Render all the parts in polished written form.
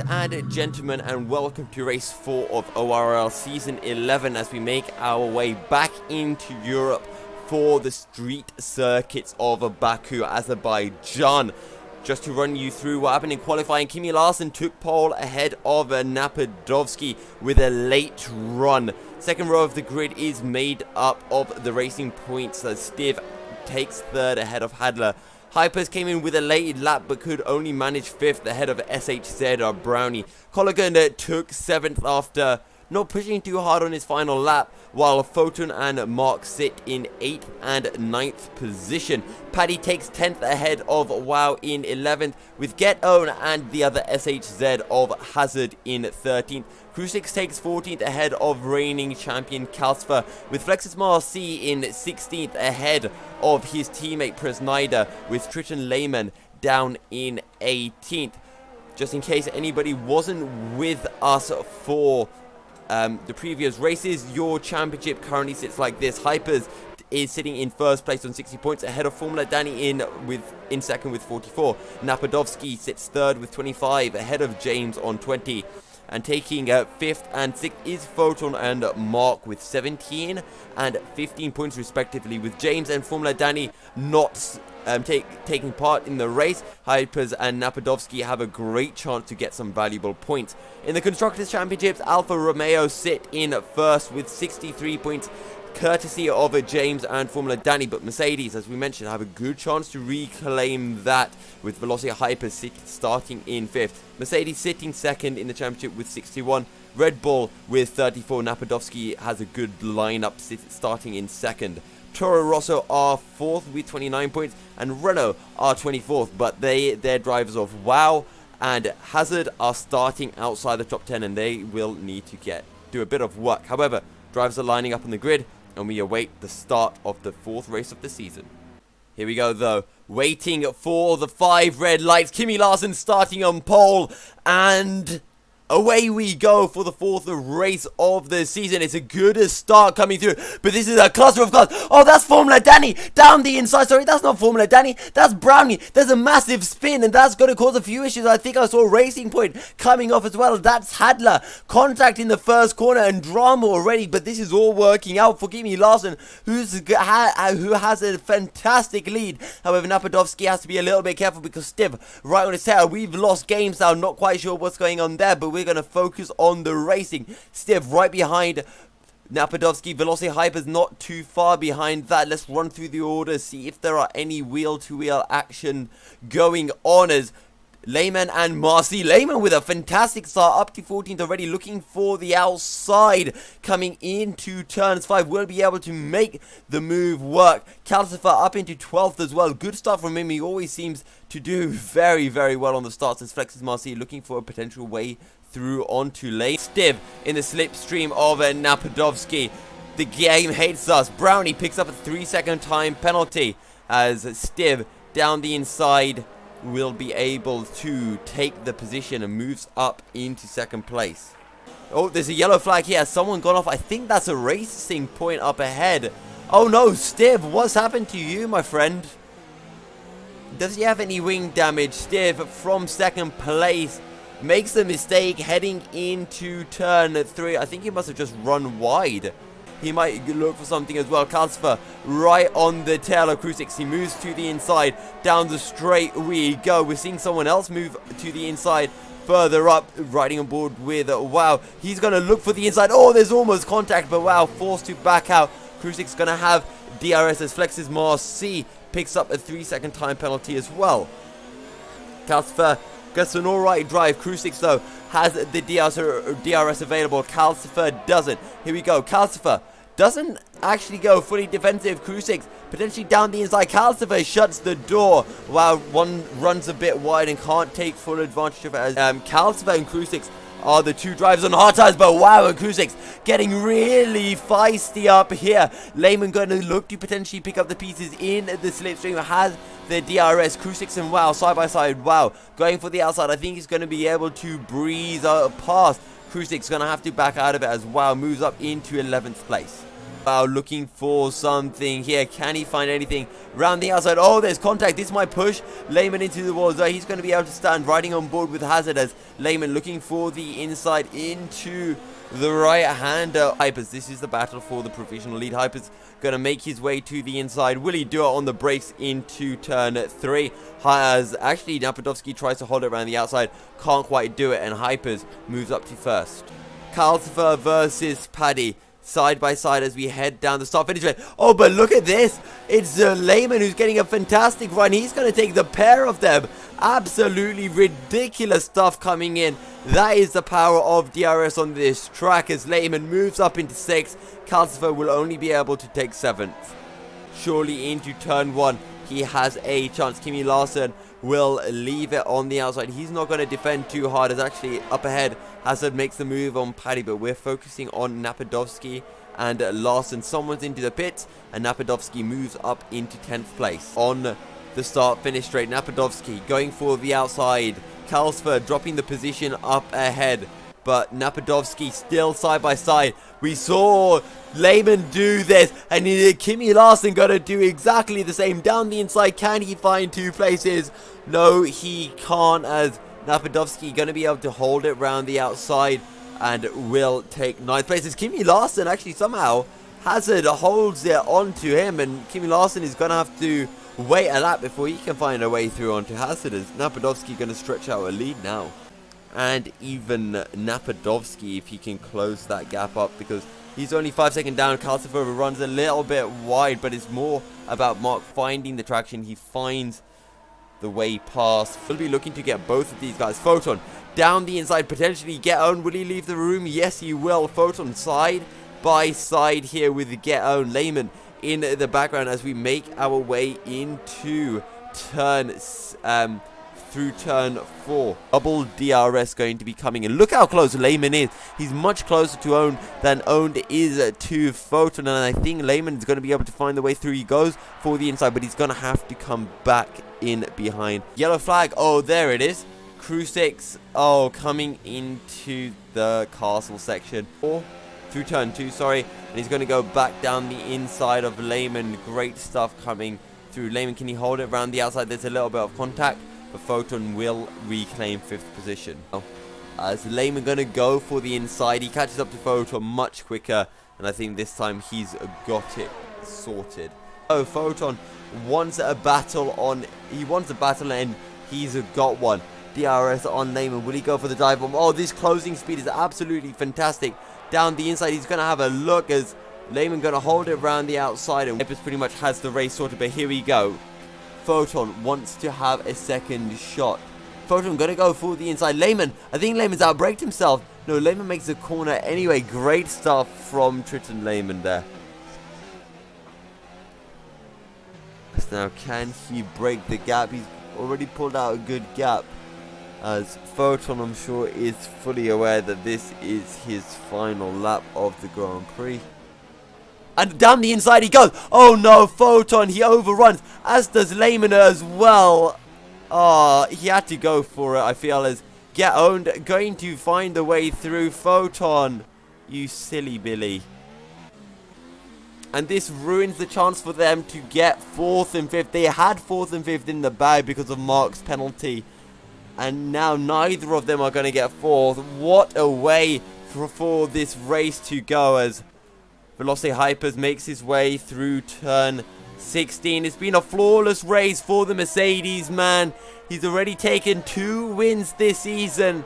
and gentlemen, and welcome to race 4 of ORL season 11 as we make our way back into Europe for the street circuits of Baku, Azerbaijan. Just to run you through what happened in qualifying, Kimi Larsen took pole ahead of Napadovsky with a late run. Second row of the grid is made up of the racing points as Stiv takes third ahead of Hadler. Hypers came in with a late lap but could only manage 5th ahead of SHZ Brownie. Colligan took 7th after not pushing too hard on his final lap, while Photon and Mark sit in 8th and 9th position. Paddy takes 10th ahead of Wow in 11th, with Get Own and the other SHZ of Hazard in 13th. Krusix takes 14th ahead of reigning champion Kalsfer, with Flexus Marcy in 16th ahead of his teammate Presnyder, with Triton Lehman down in 18th. Just in case anybody wasn't with us for the previous races, your championship currently sits like this. Hypers is sitting in first place on 60 points ahead of Formula Danny in second with 44. Napadovsky sits third with 25 ahead of James on 20. And taking 5th and 6th is Photon and Mark with 17 and 15 points respectively, with James and Formula Danny not taking part in the race. Hypers and Napadovsky have a great chance to get some valuable points. In the Constructors' Championships, Alfa Romeo sit in first with 63 points, courtesy of James and Formula Danny, but Mercedes, as we mentioned, have a good chance to reclaim that, with Velocity Hypers starting in 5th. Mercedes sitting 2nd in the championship with 61. Red Bull with 34. Napadovsky has a good lineup starting in 2nd. Toro Rosso are 4th with 29 points, and Renault are 24th, but their drivers of Wow and Hazard are starting outside the top 10, and they will need to do a bit of work. However, drivers are lining up on the grid, and we await the start of the 4th race of the season. Here we go though, waiting for the 5 red lights. Kimi Larsen starting on pole, and away we go for the 4th race of the season. It's a good start coming through, but this is a cluster of cars. Oh, that's Formula Danny down the inside. Sorry, that's not Formula Danny. That's Brownie. There's a massive spin, and that's going to cause a few issues. I think I saw Racing Point coming off as well. That's Hadler. Contact in the first corner and drama already, but this is all working out for Kimi Larsen, who has a fantastic lead. However, Napadovsky has to be a little bit careful because Stiv right on his tail. We've lost games now. Not quite sure what's going on there, but we're going to focus on the racing. Stiv right behind Napadovsky. Velocity Hypers not too far behind that. Let's run through the order, see if there are any wheel-to-wheel action going on as Lehman and Marcy. Lehman with a fantastic start, up to 14th already, looking for the outside. Coming into turns 5, will be able to make the move work. Calcifer up into 12th as well. Good start from him. He always seems to do very, very well on the starts as Flexus Marcy looking for a potential way through onto lane. Stiv in the slipstream of Napadovsky. The game hates us. Brownie picks up a 3-second time penalty as Stiv down the inside will be able to take the position and moves up into 2nd place. Oh, there's a yellow flag here. Someone gone off. I think that's a racing point up ahead. Oh no, Stiv, what's happened to you, my friend? Does he have any wing damage? Stiv from 2nd place makes the mistake heading into turn 3. I think he must have just run wide. He might look for something as well. Kalsfer right on the tail of Krusix. He moves to the inside. Down the straight we go. We're seeing someone else move to the inside. Further up, riding on board with Wow. He's going to look for the inside. Oh, there's almost contact, but Wow forced to back out. Krusix going to have DRS as Flexus Marcy picks up a 3-second time penalty as well. Kalsfer gets an alright drive. Krusix though has the DRS available. Calcifer doesn't. Here we go. Calcifer doesn't actually go fully defensive. Krusix potentially down the inside. Calcifer shuts the door while one runs a bit wide and can't take full advantage of it. As Calcifer and Krusix are the 2 drivers on hard tires, but Wow and Krusix getting really feisty up here. Lehman going to look to potentially pick up the pieces in the slipstream. Has the DRS. Krusix and Wow side by side. Wow going for the outside. I think he's going to be able to breeze past. Krusix going to have to back out of it as Wow moves up into 11th place. Wow, looking for something here. Can he find anything around the outside? Oh, there's contact. This might push Lehman into the walls. He's going to be able to stand riding on board with Hazard as Lehman looking for the inside into the right-hander. Hypers, this is the battle for the provisional lead. Hypers going to make his way to the inside. Will he do it on the brakes into turn 3? As actually Napadovsky tries to hold it around the outside. Can't quite do it, and Hypers moves up to first. Calcifer versus Paddy. Side by side as we head down the start finish. Oh, but look at this. It's Lehman who's getting a fantastic run. He's going to take the pair of them. Absolutely ridiculous stuff coming in. That is the power of DRS on this track as Lehman moves up into 6th. Calcifer will only be able to take 7th. Surely into turn 1. He has a chance. Kimi Larsen will leave it on the outside. He's not going to defend too hard as actually up ahead Hazard makes the move on Paddy, but we're focusing on Napadovsky and Larsen. Someone's into the pits and Napadovsky moves up into 10th place. On the start finish straight, Napadovsky going for the outside. Calcifer dropping the position up ahead, but Napadovsky still side by side. We saw Lehman do this, and Kimi Larsen gonna do exactly the same down the inside. Can he find 2 places? No, he can't, as Napadovsky gonna be able to hold it round the outside and will take 9th place. As Kimi Larsen actually somehow Hazard holds it onto him, and Kimi Larsen is gonna have to wait a lap before he can find a way through onto Hazard, as Napadovsky gonna stretch out a lead now. And even Napadovsky, if he can close that gap up, because he's only 5 seconds down. Calcifer runs a little bit wide, but it's more about Mark finding the traction. He finds the way past. We'll be looking to get both of these guys. Photon down the inside, potentially Get Own. Will he leave the room? Yes, he will. Photon side by side here with Get Own. Lehman in the background as we make our way into turn through turn 4. Double DRS going to be coming in. Look how close Lehman is. He's much closer to Own than Owned is to Photon, and I think Lehman's going to be able to find the way through. He goes for the inside, but he's going to have to come back in behind. Yellow flag. Oh, there it is. Crew 6. Oh, coming into the castle section. Or through turn 2, sorry. And he's going to go back down the inside of Lehman. Great stuff coming through. Lehman, can he hold it around the outside? There's a little bit of contact, but Photon will reclaim 5th position. As Lehman going to go for the inside, he catches up to Photon much quicker, and I think this time he's got it sorted. Oh, Photon wants a battle on. He wants a battle, and he's got one. DRS on Lehman. Will he go for the dive bomb? Oh, this closing speed is absolutely fantastic. Down the inside, he's going to have a look as Lehman going to hold it around the outside, and Epis pretty much has the race sorted, but here we go. Photon wants to have a second shot. Photon going to go for the inside. Lehman, I think Lehman's outbraked himself. No, Lehman makes a corner anyway. Great stuff from Triton Lehman there. Now, can he break the gap? He's already pulled out a good gap, as Photon, I'm sure, is fully aware that this is his final lap of the Grand Prix. And down the inside he goes. Oh no, Photon, he overruns, as does Lehman as well. Oh, he had to go for it, I feel, as Get Owned going to find the way through. Photon, you silly Billy. And this ruins the chance for them to get 4th and 5th. They had 4th and 5th in the bag because of Mark's penalty, and now neither of them are going to get 4th. What a way for this race to go, as Velocity Hypers makes his way through turn 16. It's been a flawless race for the Mercedes man. He's already taken 2 wins this season.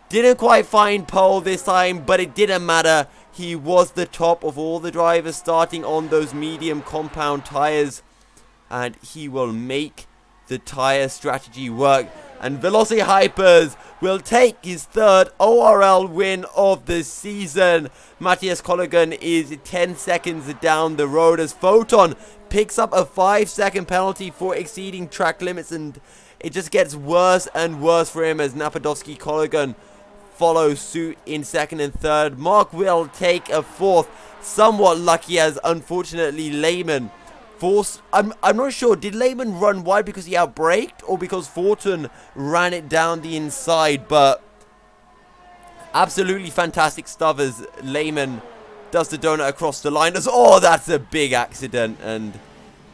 Didn't quite find pole this time, but it didn't matter. He was the top of all the drivers starting on those medium compound tires, and he will make the tire strategy work. And Velocity Hypers will take his 3rd ORL win of the season. Matthias Colligan is 10 seconds down the road, as Photon picks up a 5-second penalty for exceeding track limits, and it just gets worse and worse for him as Napadovsky Colligan follow suit in 2nd and 3rd. Mark will take a 4th. Somewhat lucky, as unfortunately Lehman forced. I'm not sure. Did Lehman run wide because he outbraked, or because Photon ran it down the inside? But absolutely fantastic stuff as Lehman does the donut across the line. Oh, that's a big accident. And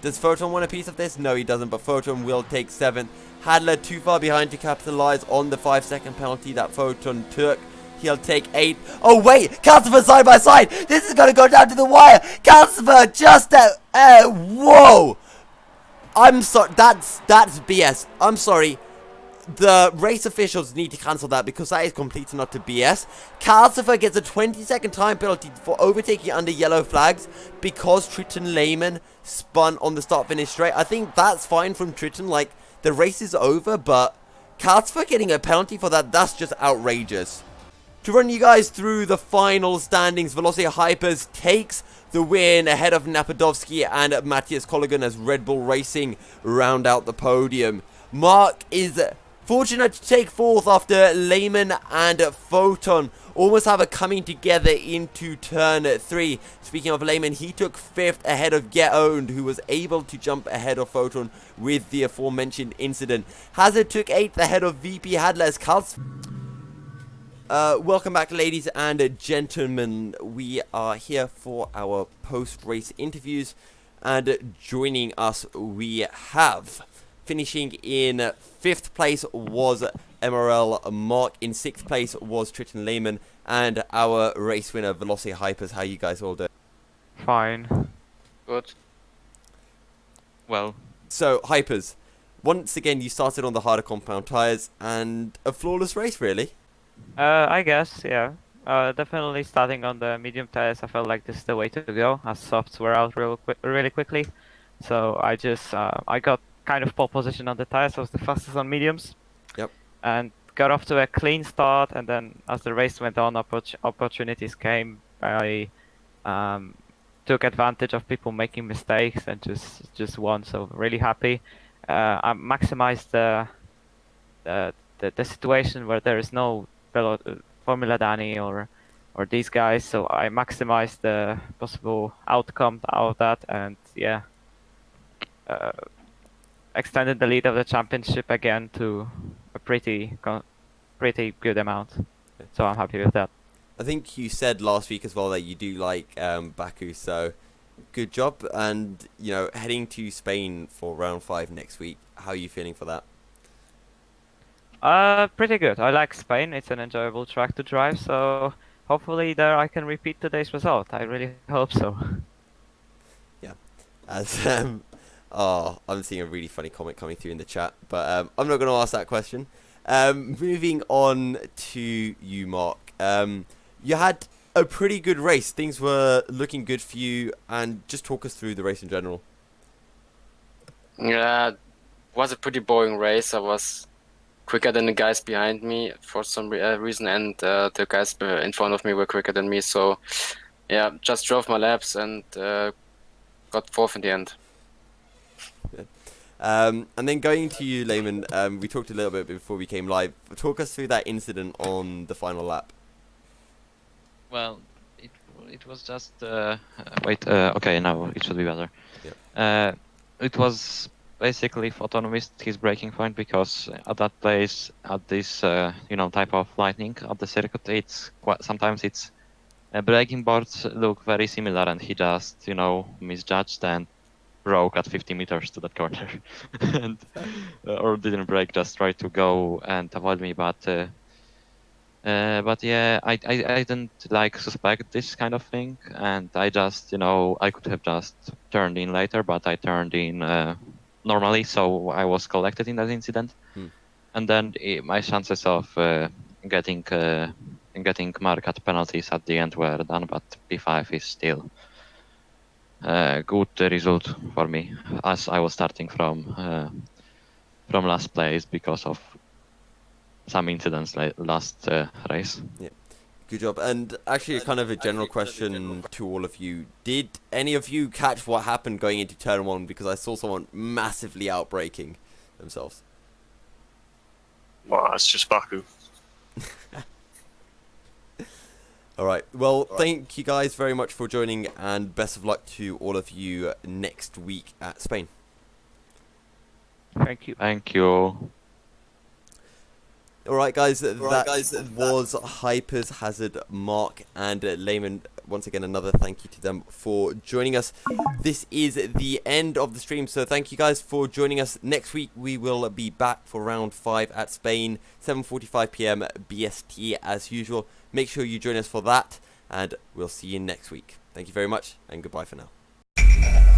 does Photon want a piece of this? No, he doesn't, but Photon will take 7th. Hadler too far behind to capitalize on the 5-second penalty that Photon took. He'll take 8th. Oh, wait! Calcifer side by side! This is going to go down to the wire! Calcifer just whoa! I'm sorry. That's BS. I'm sorry. The race officials need to cancel that because that is complete and utter BS. Calcifer gets a 20-second time penalty for overtaking under yellow flags because Triton Lehman spun on the start-finish straight. I think that's fine from Triton. Like, the race is over, but Calcifer getting a penalty for that, that's just outrageous. To run you guys through the final standings, Velocity Hypers takes the win ahead of Napadovsky and Matthias Colligan as Red Bull Racing round out the podium. Mark is fortunate to take 4th after Lehman and Photon almost have a coming together into turn 3. Speaking of Lehman, he took 5th ahead of Get Owned, who was able to jump ahead of Photon with the aforementioned incident. Hazard took 8th ahead of VP Hadler's Calcifer. Welcome back, ladies and gentlemen. We are here for our post-race interviews, and joining us we have, finishing in 5th place was MRL Mark, in 6th place was Triton Lehman, and our race winner Velocity Hypers. How you guys all doing? Fine. Good. Well. So, Hypers, once again you started on the harder compound tyres, and a flawless race, really. I guess, yeah. Definitely starting on the medium tires, I felt like this is the way to go, as softs were out really quickly. So I just, I got kind of pole position on the tires, I was the fastest on mediums. Yep. And got off to a clean start, and then as the race went on, opportunities came. I took advantage of people making mistakes and just won, so really happy. I maximized the situation where there is no Formula Danny or these guys, so I maximized the possible outcome out of that, and yeah, extended the lead of the championship again to a pretty good amount. So I'm happy with that. I think you said last week as well that you do like Baku, so good job. And you know, heading to Spain for round 5 next week, how are you feeling for that? Pretty good. I like Spain. It's an enjoyable track to drive, so hopefully there I can repeat today's result. I really hope so. Yeah. As I'm seeing a really funny comment coming through in the chat, but I'm not going to ask that question. Moving on to you, Mark. You had a pretty good race. Things were looking good for you, and just talk us through the race in general. Yeah, it was a pretty boring race. I was quicker than the guys behind me for some reason, and the guys in front of me were quicker than me. So, yeah, just drove my laps and got 4th in the end. And then going to you, Lehman, we talked a little bit before we came live. Talk us through that incident on the final lap. Well, it was just wait. Okay, now it should be better. Yeah. It was basically Photon missed his braking point because at that place, at this type of lightning at the circuit, it's sometimes it's braking boards look very similar, and he just misjudged and broke at 50 meters to that corner, and or didn't brake, just tried to go and avoid me, but yeah, I didn't suspect this kind of thing, and I just I could have just turned in later, but I turned in normally, so I was collected in that incident. And then my chances of getting marked at penalties at the end were done, but P5 is still good result for me, as I was starting from last place because of some incidents last race. Yeah, good job. And actually, kind of a general question to all of you: did any of you catch what happened going into turn 1? Because I saw someone massively outbraking themselves. Well, it's just Baku. Alright, well, thank you guys very much for joining, and best of luck to all of you next week at Spain. Thank you. Thank you. Alright guys, that was Hypers, Hazard, Mark and Lehman. once again, another thank you to them for joining us. This is the end of the stream, so thank you guys for joining us. Next week we will be back for round 5 at Spain, 7:45 p.m. BST as usual. Make sure you join us for that, and we'll see you next week. Thank you very much, and goodbye for now.